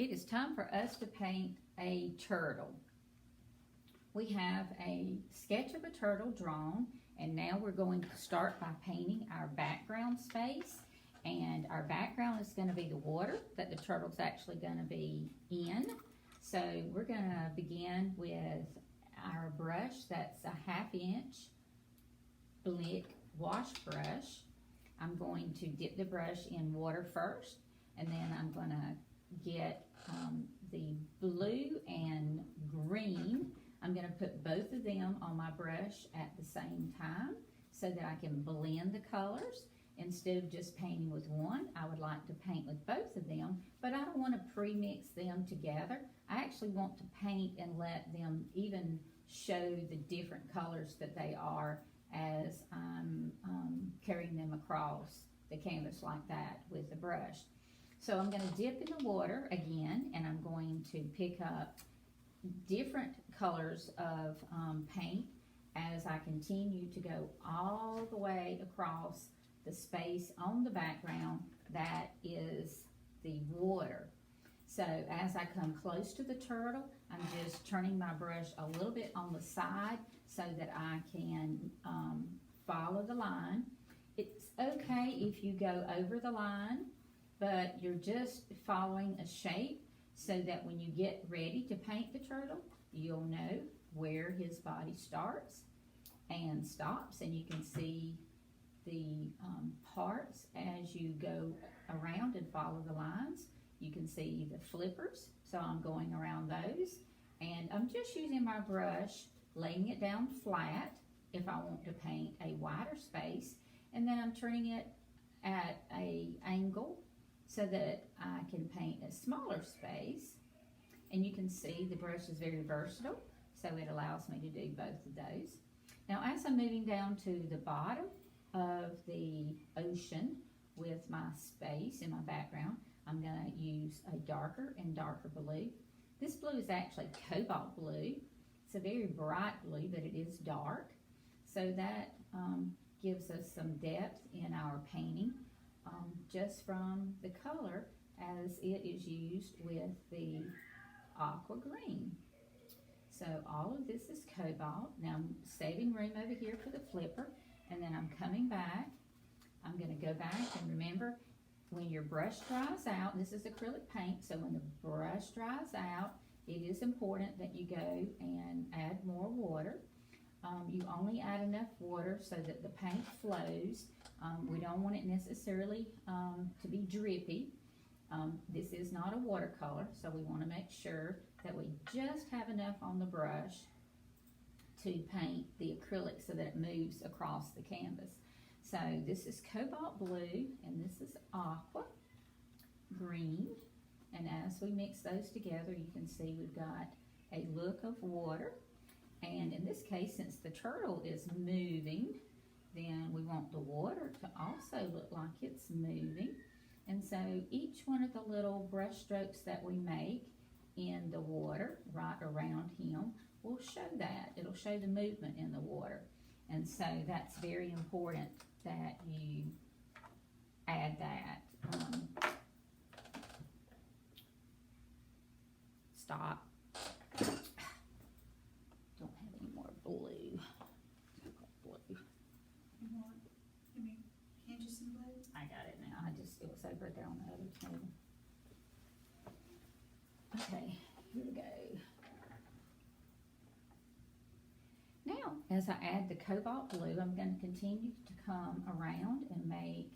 it is time for us to paint a turtle. We have a sketch of a turtle drawn, and now we're going to start by painting our background space. And our background is going to be the water that the turtle's actually going to be in. So we're going to begin with our brush. That's a 1/2 inch Blick wash brush. I'm going to dip the brush in water first, and then I'm going to get the blue and green. I'm going to put both of them on my brush at the same time so that I can blend the colors. Instead of just painting with one, I would like to paint with both of them, but I don't want to pre-mix them together. I actually want to paint and let them even show the different colors that they are as I'm carrying them across the canvas like that with the brush. So I'm going to dip in the water again, and I'm going to pick up different colors of paint as I continue to go all the way across the space on the background that is the water. So as I come close to the turtle, I'm just turning my brush a little bit on the side so that I can follow the line. It's okay if you go over the line, but you're just following a shape so that when you get ready to paint the turtle, you'll know where his body starts and stops, and you can see the parts as you go around and follow the lines. You can see the flippers, so I'm going around those, and I'm just using my brush, laying it down flat if I want to paint a wider space, and then I'm turning it at an angle so that I can paint a smaller space. And you can see the brush is very versatile, so it allows me to do both of those. Now as I'm moving down to the bottom of the ocean with my space in my background, I'm going to use a darker and darker blue. This blue is actually cobalt blue. It's a very bright blue, but it is dark. So that gives us some depth in our painting just from the color as it is used with the aqua green. So all of this is cobalt. Now I'm saving room over here for the flipper, and then I'm coming back. I'm going to go back, and remember, when your brush dries out, this is acrylic paint, so when the brush dries out, it is important that you go and add more water. You only add enough water so that the paint flows. We don't want it necessarily to be drippy. This is not a watercolor, so we want to make sure that we just have enough on the brush to paint the acrylic so that it moves across the canvas. So this is cobalt blue, and this is aqua green. And as we mix those together, you can see we've got a look of water. And in this case, since the turtle is moving, then we want the water to also look like it's moving. And so each one of the little brush strokes that we make in the water right around him will show that. It'll show the movement in the water. And so that's very important that you add that. Stop. Don't have any more blue. Blue. You mean canvas and blue? I got it now. It was over there on the other table. Okay, here we go. Now, as I add the cobalt blue, I'm going to continue to come around and make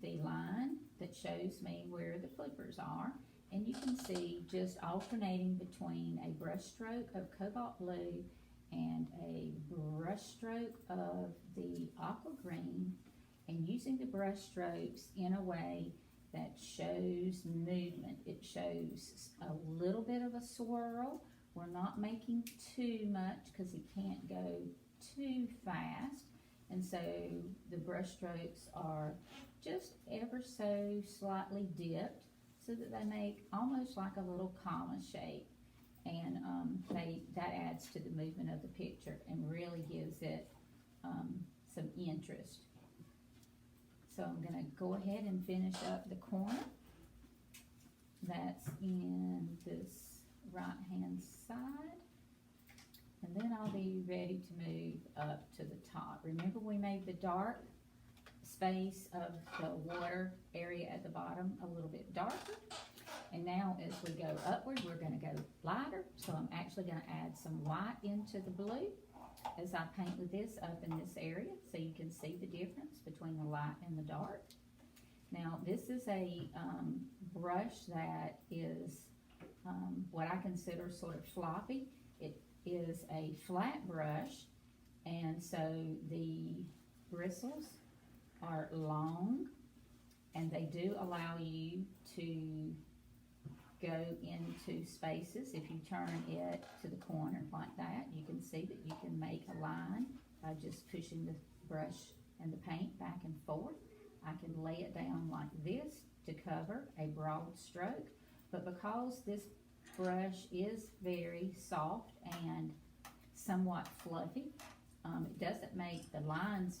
the line that shows me where the flippers are. And you can see just alternating between a brush stroke of cobalt blue and a brush stroke of the aqua green, and using the brush strokes in a way that shows movement. It shows a little bit of a swirl. We're not making too much because he can't go too fast. And so the brush strokes are just ever so slightly dipped so that they make almost like a little comma shape. And that adds to the movement of the picture and really gives it some interest. So I'm going to go ahead and finish up the corner that that's in this right-hand side. And then I'll be ready to move up to the top. Remember, we made the dark space of the water area at the bottom a little bit darker. And now as we go upward, we're gonna go lighter. So I'm actually gonna add some white into the blue as I paint with this up in this area, so you can see the difference between the light and the dark. Now, this is a brush that is what I consider sort of floppy. It is a flat brush, and so the bristles are long, and they do allow you to go into spaces. If you turn it to the corner like that, you can see that you can make a line by just pushing the brush and the paint back and forth. I can lay it down like this to cover a broad stroke, but because this brush is very soft and somewhat fluffy, it doesn't make the lines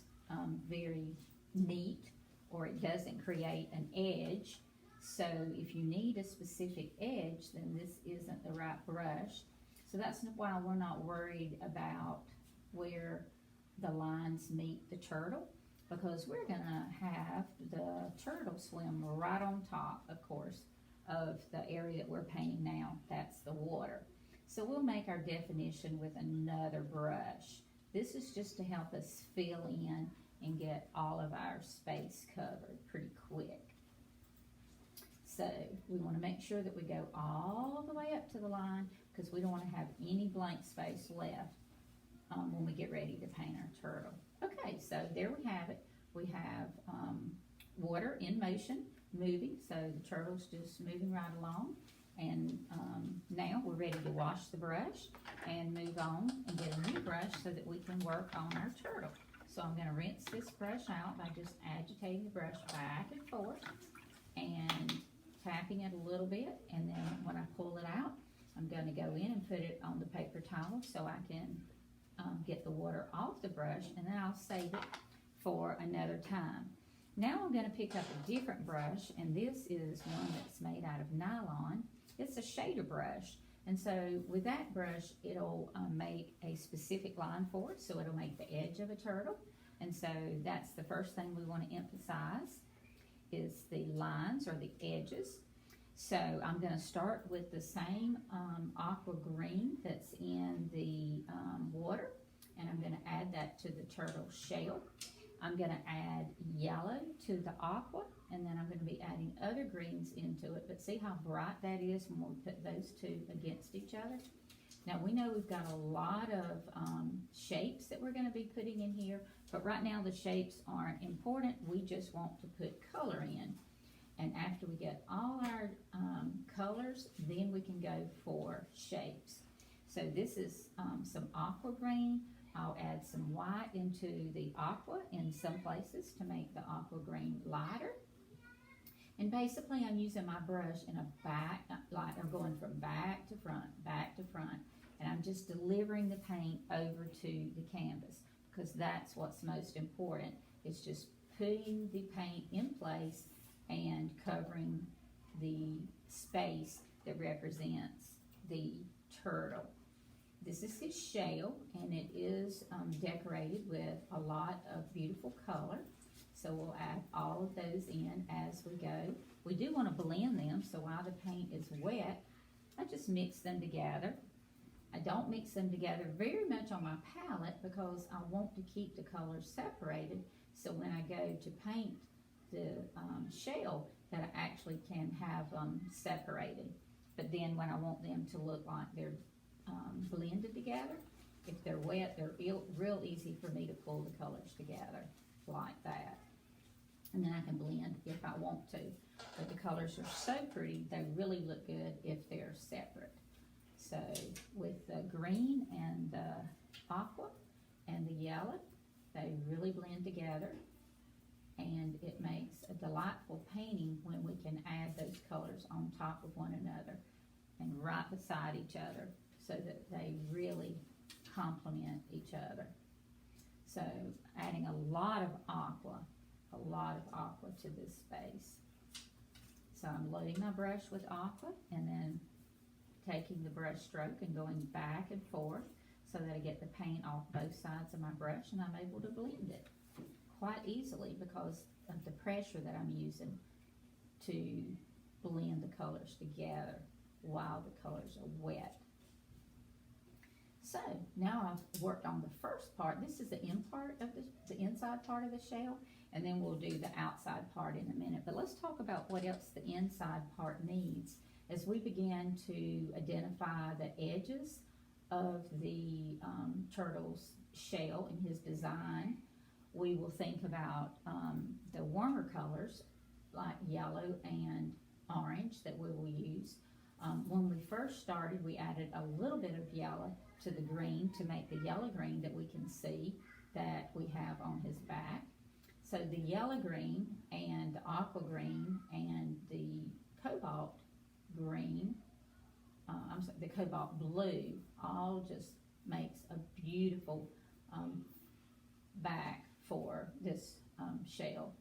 very neat, or it doesn't create an edge. So if you need a specific edge, then this isn't the right brush. So that's why we're not worried about where the lines meet the turtle, because we're gonna have the turtle swim right on top, of course, of the area that we're painting now. That's the water. So we'll make our definition with another brush. This is just to help us fill in and get all of our space covered pretty quick. So we want to make sure that we go all the way up to the line, because we don't want to have any blank space left when we get ready to paint our turtle. Okay, so there we have it. We have water in motion, moving, so the turtle's just moving right along. And now we're ready to wash the brush and move on and get a new brush so that we can work on our turtle. So I'm going to rinse this brush out by just agitating the brush back and forth and tapping it a little bit, and then when I pull it out, I'm going to go in and put it on the paper towel so I can get the water off the brush, and then I'll save it for another time. Now I'm going to pick up a different brush, and this is one that's made out of nylon. It's a shader brush, and so with that brush, it'll make a specific line for us, so it'll make the edge of a turtle. And so that's the first thing we want to emphasize, is the lines or the edges. So I'm going to start with the same aqua green that's in the water, and I'm going to add that to the turtle shell. I'm going to add yellow to the aqua, and then I'm going to be adding other greens into it. But see how bright that is when we put those two against each other? Now we know we've got a lot of shapes that we're going to be putting in here, but right now the shapes aren't important. We just want to put color in. And after we get all our colors, then we can go for shapes. So this is some aqua green. I'll add some white into the aqua in some places to make the aqua green lighter. And basically I'm using my brush in a back, like I'm going from back to front, and I'm just delivering the paint over to the canvas, because that's what's most important. It's just putting the paint in place and covering the space that represents the turtle. This is his shell, and it is decorated with a lot of beautiful color. So we'll add all of those in as we go. We do want to blend them, so while the paint is wet, I just mix them together. I don't mix them together very much on my palette because I want to keep the colors separated, so when I go to paint the shell, that I actually can have them separated. But then when I want them to look like they're blended together, if they're wet, they're real easy for me to pull the colors together like that. And then I can blend if I want to. But the colors are so pretty, they really look good if they're separate. So with the green and the aqua and the yellow, they really blend together. And it makes a delightful painting when we can add those colors on top of one another and right beside each other, so that they really complement each other. So adding a lot of aqua to this space. So So I'm loading my brush with aqua and then taking the brush stroke and going back and forth so that I get the paint off both sides of my brush, and I'm able to blend it quite easily because of the pressure that I'm using to blend the colors together while the colors are wet. So now I've worked on the first part. This is the the inside part of the shell, and then we'll do the outside part in a minute. But let's talk about what else the inside part needs. As we begin to identify the edges of the turtle's shell and his design, we will think about the warmer colors like yellow and orange that we will use. When we first started, we added a little bit of yellow to the green to make the yellow green that we can see that we have on his back. So the yellow green and the aqua green and the cobalt green, the cobalt blue, all just makes a beautiful back for this shell.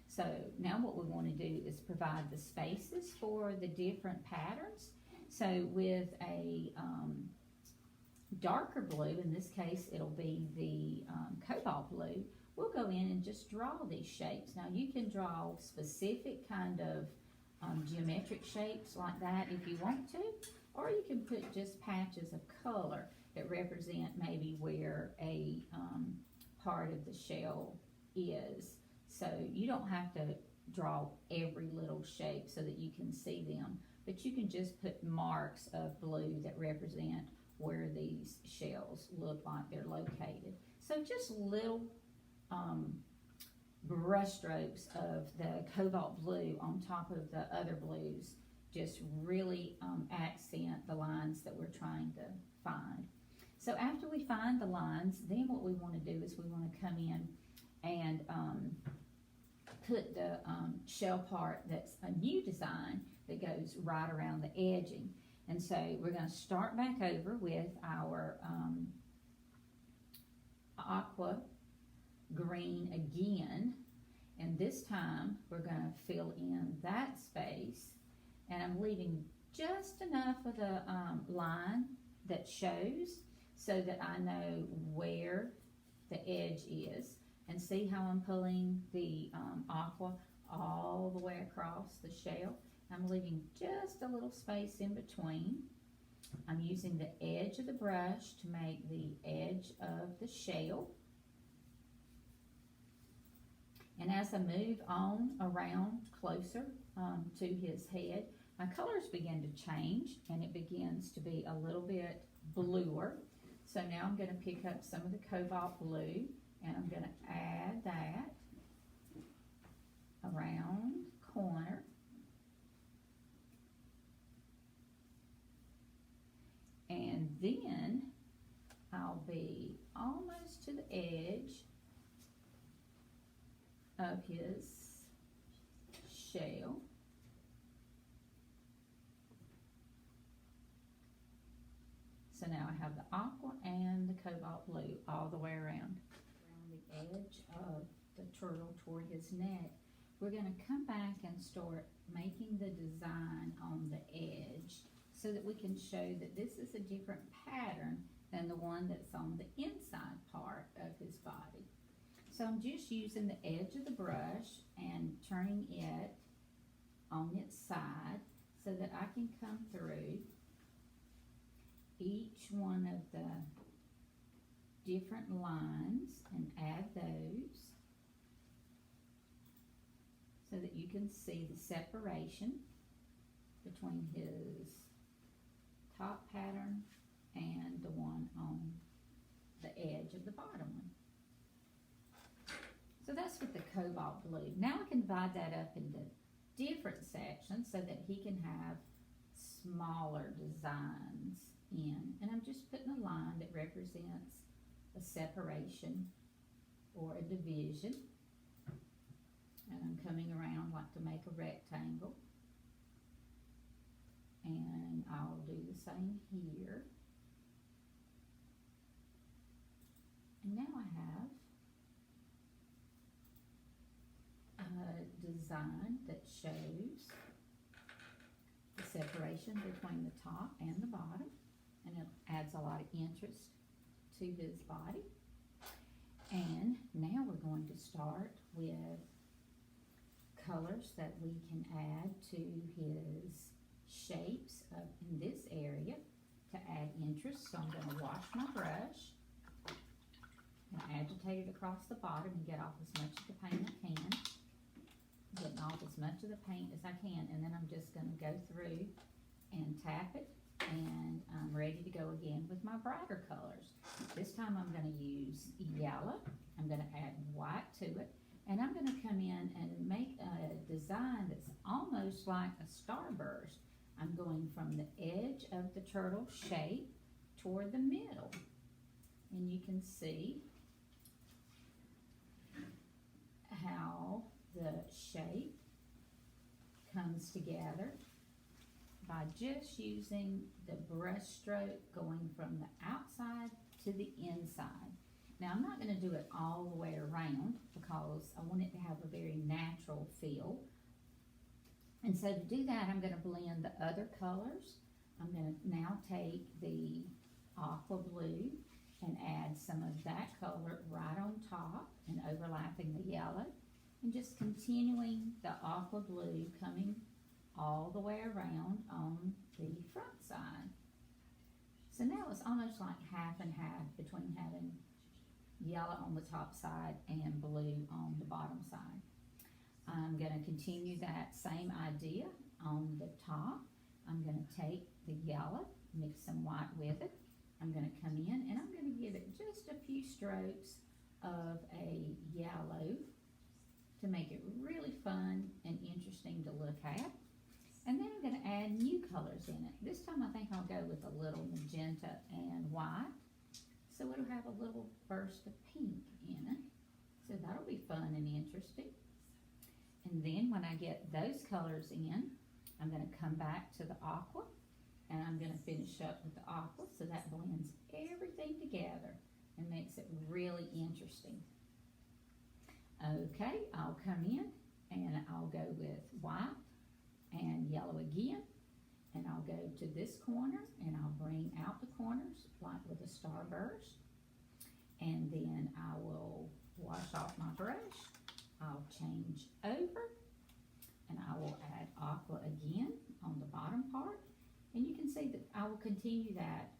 So now what we want to do is provide the spaces for the different patterns. So with a darker blue, in this case it'll be the cobalt blue, we'll go in and just draw these shapes. Now you can draw specific kind of geometric shapes like that if you want to, or you can put just patches of color that represent maybe where a part of the shell is. So you don't have to draw every little shape so that you can see them, but you can just put marks of blue that represent where these shells look like they're located. So just little brush strokes of the cobalt blue on top of the other blues just really accent the lines that we're trying to find. So after we find the lines, then what we want to do is we want to come in and put the shell part that's a new design that goes right around the edging. And so we're going to start back over with our aqua green again, and this time we're going to fill in that space, and I'm leaving just enough of the line that shows so that I know where the edge is. And see how I'm pulling the aqua all the way across the shell. I'm leaving just a little space in between. I'm using the edge of the brush to make the edge of the shell. And as I move on around closer to his head, my colors begin to change and it begins to be a little bit bluer. So now I'm going to pick up some of the cobalt blue and I'm going to add that around the corner. And then I'll be almost to the edge of his shell. So now I have the aqua and the cobalt blue all the way around the edge of the turtle toward his neck. We're going to come back and start making the design on the edge so that we can show that this is a different pattern than the one that's on the inside part of his body. So I'm just using the edge of the brush and turning it on its side so that I can come through each one of the different lines and add those so that you can see the separation between his top pattern and the one on the edge of the bottom one. So that's with the cobalt blue. Now I can divide that up into different sections so that he can have smaller designs in. And I'm just putting a line that represents a separation or a division. And I'm coming around like to make a rectangle. And I'll do the same here. And now I have a design that shows separation between the top and the bottom, and it adds a lot of interest to his body. And now we're going to start with colors that we can add to his shapes up in this area to add interest. So I'm going to wash my brush and agitate it across the bottom and get off as much of the paint I can. Getting off as much of the paint as I can, and then I'm just going to go through and tap it, and I'm ready to go again with my brighter colors. This time I'm going to use yellow. I'm going to add white to it, and I'm going to come in and make a design that's almost like a starburst. I'm going from the edge of the turtle shape toward the middle, and you can see how the shape comes together by just using the brush stroke going from the outside to the inside. Now I'm not going to do it all the way around because I want it to have a very natural feel. And so to do that, I'm going to blend the other colors. I'm going to now take the aqua blue and add some of that color right on top and overlapping the yellow, and just continuing the aqua blue coming all the way around on the front side. So now it's almost like half and half between having yellow on the top side and blue on the bottom side. I'm going to continue that same idea on the top. I'm going to take the yellow, mix some white with it. I'm going to come in and I'm going to give it just a few strokes of a yellow to make it really fun and interesting to look at. And then I'm going to add new colors in it. This time I think I'll go with a little magenta and white, so it'll have a little burst of pink in it. So that'll be fun and interesting. And then when I get those colors in, I'm going to come back to the aqua, and I'm going to finish up with the aqua, so that blends everything together and makes it really interesting. Okay, I'll come in and I'll go with white and yellow again, and I'll go to this corner and I'll bring out the corners like with a starburst, and then I will wash off my brush. I'll change over and I will add aqua again on the bottom part, and you can see that I will continue that,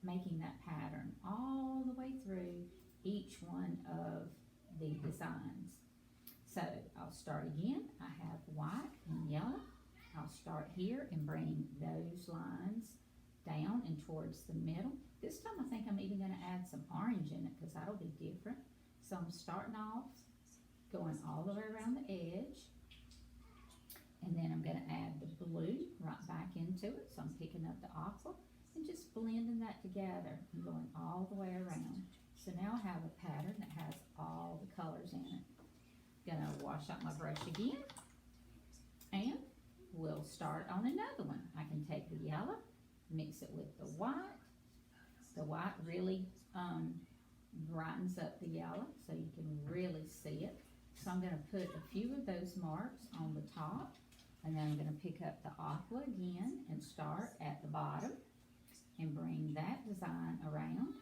making that pattern all the way through each one of the designs. So I'll start again. I have white and yellow. I'll start here and bring those lines down and towards the middle. This time I think I'm even going to add some orange in it because that'll be different. So I'm starting off going all the way around the edge, and then I'm going to add the blue right back into it. So I'm picking up the aqua and just blending that together and going all the way around. So now I have a pattern that has all the colors in it. Gonna wash out my brush again, and we'll start on another one. I can take the yellow, mix it with the white. The white really brightens up the yellow so you can really see it. So I'm gonna put a few of those marks on the top, and then I'm gonna pick up the aqua again and start at the bottom and bring that design around.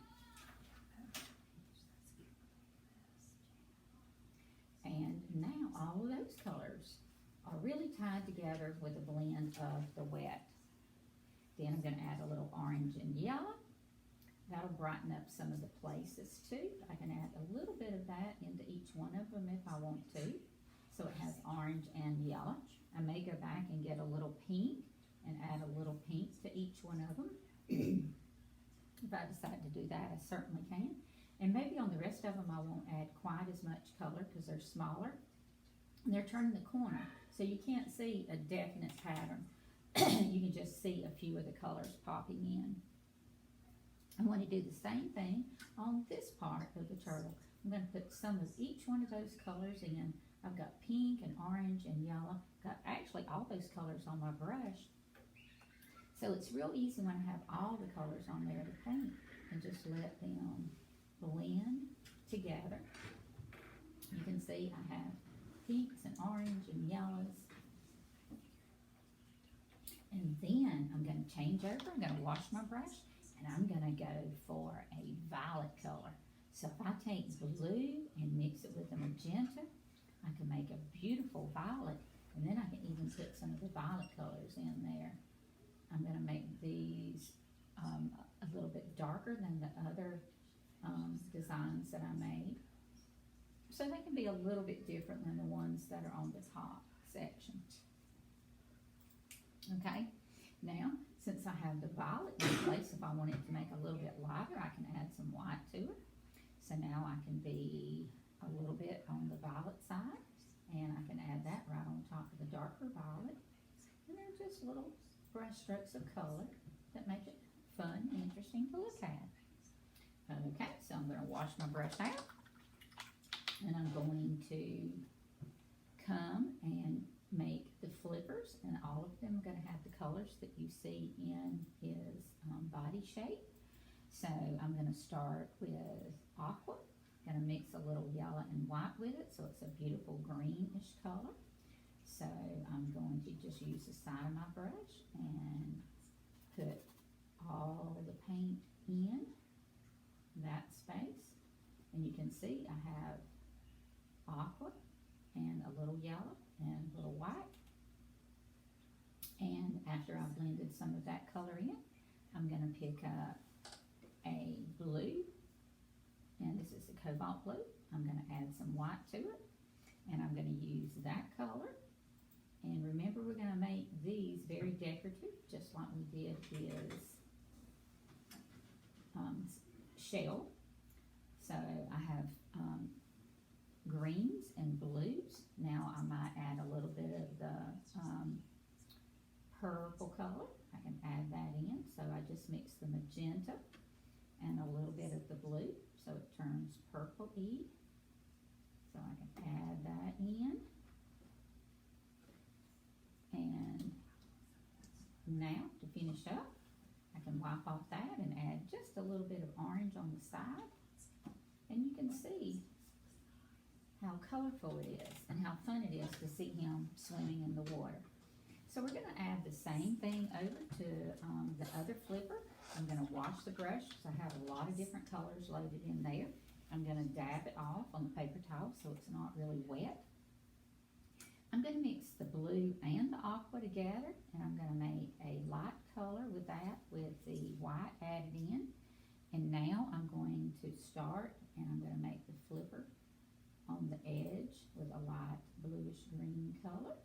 And now all of those colors are really tied together with a blend of the wet. Then I'm going to add a little orange and yellow. That'll brighten up some of the places too. I can add a little bit of that into each one of them if I want to. So it has orange and yellow. I may go back and get a little pink and add a little pink to each one of them. If I decide to do that, I certainly can. And maybe on the rest of them I won't add quite as much color because they're smaller. And they're turning the corner, so you can't see a definite pattern. You can just see a few of the colors popping in. I want to do the same thing on this part of the turtle. I'm going to put some of each one of those colors in. I've got pink and orange and yellow. Got actually all those colors on my brush. So it's real easy when I have all the colors on there to paint and just let them blend together. You can see I have pinks and orange and yellows. And then then I'm gonna change over, I'm gonna wash my brush, and I'm gonna go for a violet color. So if I take blue and mix it with a magenta, I can make a beautiful violet, and then I can even put some of the violet colors in there. I'm gonna make these a little bit darker than the other designs that I made. So they can be a little bit different than the ones that are on the top section. Okay, now since I have the violet in place, if I want it to make a little bit lighter, I can add some white to it. So now I can be a little bit on the violet side, and I can add that right on top of the darker violet. And they're just little brush strokes of color that make it fun and interesting to look at. Okay, so I'm gonna wash my brush out, and I'm going to come and make the flippers, and all of them are gonna have the colors that you see in his body shape. So I'm gonna start with aqua, gonna mix a little yellow and white with it, so it's a beautiful greenish color. So I'm going to just use the side of my brush and put all the paint in that space, and you can see I have aqua and a little yellow and a little white. And after I've blended some of that color in, I'm gonna pick up a blue, and this is a cobalt blue. I'm gonna add some white to it, and I'm gonna use that color. And remember, we're gonna make these very decorative, just like we did his shell. So I have greens and blues. Now I might add a little bit of the purple color. I can add that in. So I just mix the magenta and a little bit of the blue, so it turns purple-y. So I can add that in. And now to finish up, I can wipe off that and add just a little bit of orange on the side. And you can see how colorful it is and how fun it is to see him swimming in the water. So we're gonna add the same thing over to the other flipper. I'm gonna wash the brush, because I have a lot of different colors loaded in there. I'm gonna dab it off on the paper towel so it's not really wet. I'm gonna mix the blue and the aqua together, and I'm gonna make a light color with that, with the white added in. And now I'm going to start, and I'm gonna make the flipper on the edge with a light bluish green color.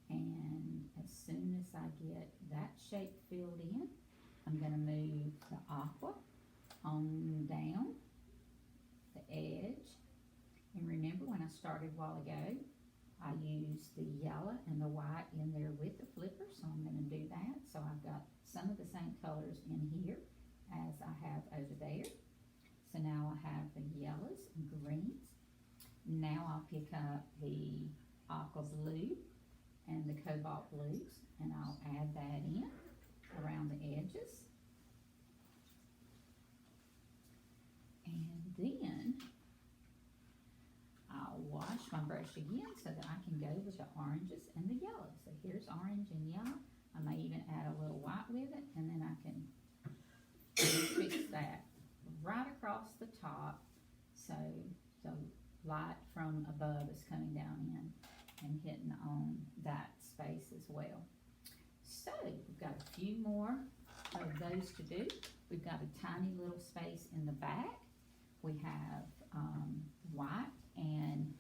And as soon as I get that shape filled in, I'm gonna move the aqua on down the edge. And remember, when I started a while ago, I used the yellow and the white in there with the flipper, so I'm gonna do that. So I've got some of the same colors in here as I have over there. So now I have the yellows and greens. Now I'll pick up the aqua blue and the cobalt blues, and I'll add that in around the edges. And then I'll wash my brush again so that I can go with the oranges and the yellow. So here's orange and yellow. I may even add a little white with it, and then I can fix that right across the top, so the light from above is coming down in and hitting on that space as well. So we've got a few more of those to do. We've got a tiny little space in the back. We have white and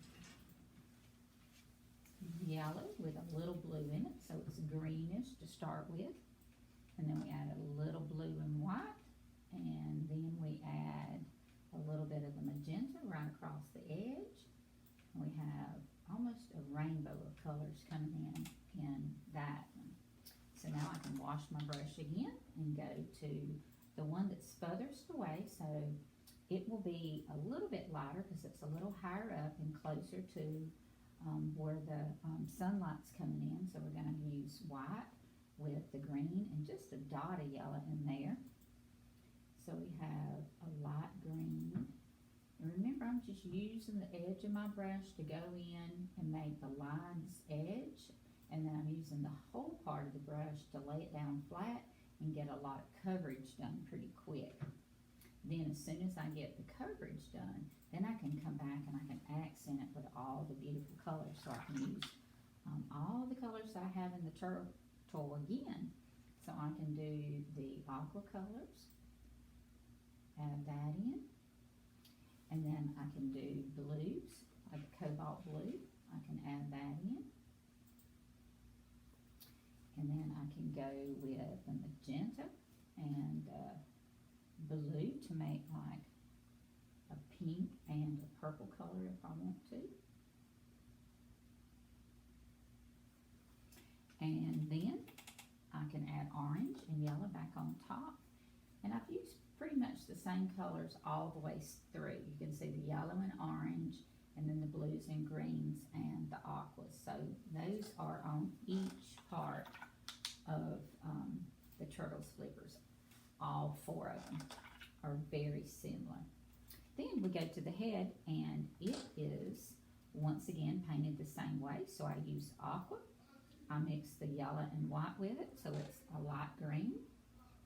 yellow with a little blue in it, so it's greenish to start with. And then we add a little blue and white, and then we add a little bit of the magenta right across the edge. And we have almost a rainbow of colors coming in that one. So now I can wash my brush again and go to the one that's furthest away, so it will be a little bit lighter because it's a little higher up and closer to where the sunlight's coming in. So we're going to use white with the green and just a dot of yellow in there. So we have a light green. And remember, I'm just using the edge of my brush to go in and make the line's edge and then I'm using the whole part of the brush to lay it down flat and get a lot of coverage done pretty quick. Then as soon as I get the coverage done, then I can come back and I can accent it with all the beautiful colors. So I can use all the colors that I have in the turtle again. So I can do the aqua colors, add that in, and then I can do blues, like cobalt blue, I can add that in. And then I can go with the magenta and blue to make like a pink and a purple color if I want to. And then I can add orange and yellow back on top. And I've used pretty much the same colors all the way through. You can see the yellow and orange, and then the blues and greens and the aquas. So those are on each part of the turtle's flippers. All four of them are very similar. Then we go to the head, and it is once again painted the same way. So I use aqua. I mix the yellow and white with it, so it's a light green.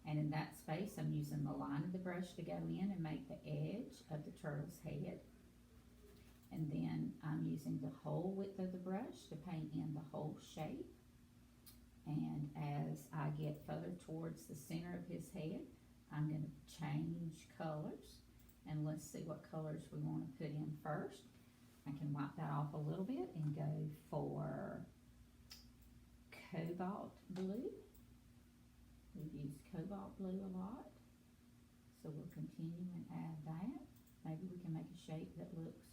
And in that space, I'm using the line of the brush to go in and make the edge of the turtle's head. And then I'm using the whole width of the brush to paint in the whole shape. And as I get further towards the center of his head, I'm going to change colors. And let's see what colors we want to put in first. I can wipe that off a little bit and go for cobalt blue. We've used cobalt blue a lot, so we'll continue and add that. Maybe we can make a shape that looks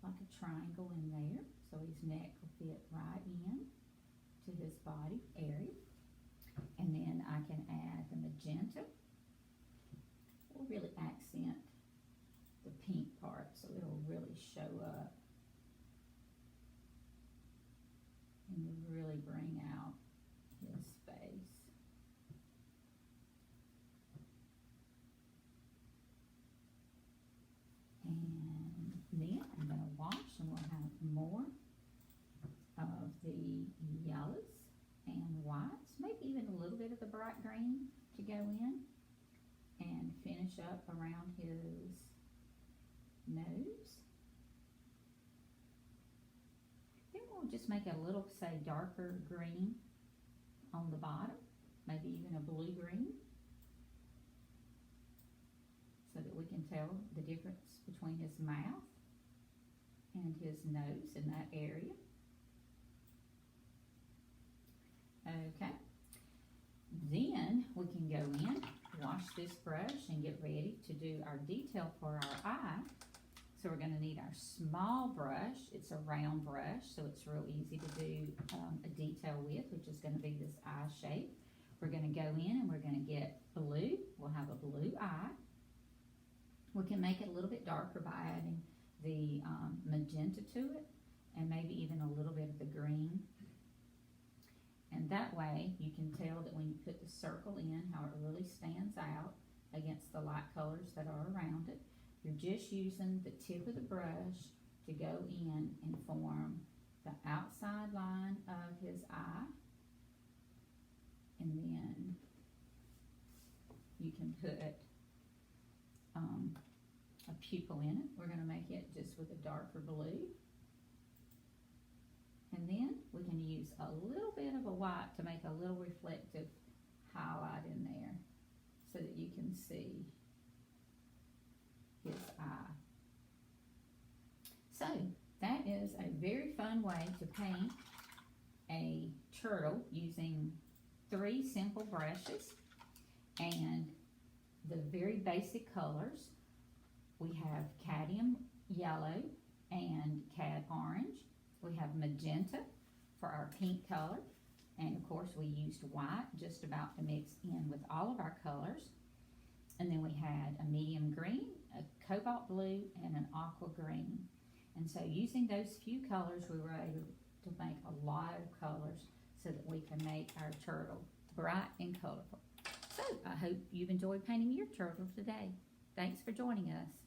like a triangle in there, so his neck will fit right in to his body area. And then I can add the magenta. We'll really accent the pink part so it'll really show up and really bring out his face. And then I'm going to wash, and we'll have more of the yellows and whites, maybe even a little bit of the bright green to go in, and finish up around his nose. Then we'll just make a little, say, darker green on the bottom, maybe even a blue-green, so that we can tell the difference between his mouth and his nose in that area. Okay, then we can go in, wash this brush, and get ready to do our detail for our eye. So we're going to need our small brush. It's a round brush, so it's real easy to do a detail with, which is going to be this eye shape. We're going to go in and we're going to get blue. We'll have a blue eye. We can make it a little bit darker by adding the magenta to it, and maybe even a little bit of the green. And that way you can tell that when you put the circle in, how it really stands out against the light colors that are around it. You're just using the tip of the brush to go in and form the outside line of his eye. And then you can put a pupil in it. We're going to make it just with a darker blue. And then we can use a little bit of a white to make a little reflective highlight in there so that you can see his eye. So that is a very fun way to paint a turtle using 3 simple brushes and the very basic colors. We have cadmium yellow and cad orange. We have magenta for our pink color. And of course we used white just about to mix in with all of our colors. And then we had a medium green, a cobalt blue, and an aqua green. And so using those few colors, we were able to make a lot of colors so that we can make our turtle bright and colorful. So I hope you've enjoyed painting your turtle today. Thanks for joining us.